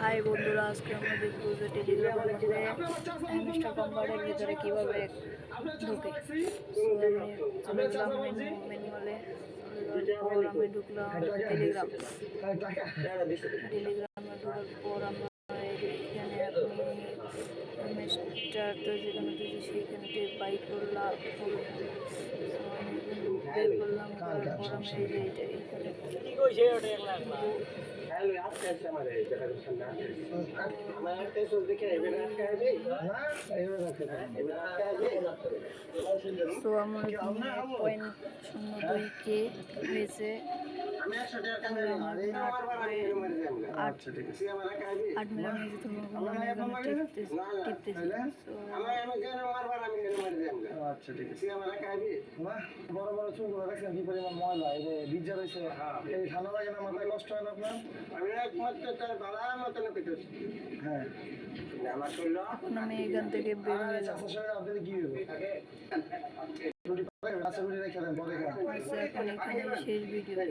High বন্ধুরা, আজকে আমরা দেখবো যে টেলিগ্রামের মধ্যে ইনস্টা কম্পার্টের ভিতরে কিভাবে ঢুকে। চলে গেলাম ম্যানুয়ালে, আমি ঢুকলাম টেলিগ্রামে ঢোকার পর আমরা এখানে আপনি স্টার তো যেখানে দিয়েছি সেখানে বাইক করলাম, বের করলাম। করার পর আমি তো আমার পয়েন্ট 02K হয়েছে। 8 মিলিয়ন হয়েছে। তোমার আমি এখানে টিপতেছি। বড় বড় চুলগুলো দেখছেন কি পরিমাণ ময়লা, এই যে ভিজা রয়েছে। এই ঠান্ডা লাগে না, মাথায় কষ্ট হয় না আপনার? হ্যাঁ, এখন আমি এখান থেকে বের হয়ে যাবো। আপনাদের কি হবে? রুটি রেখে দেন, পরে খান। এখন এখানে শেষ ভিডিও।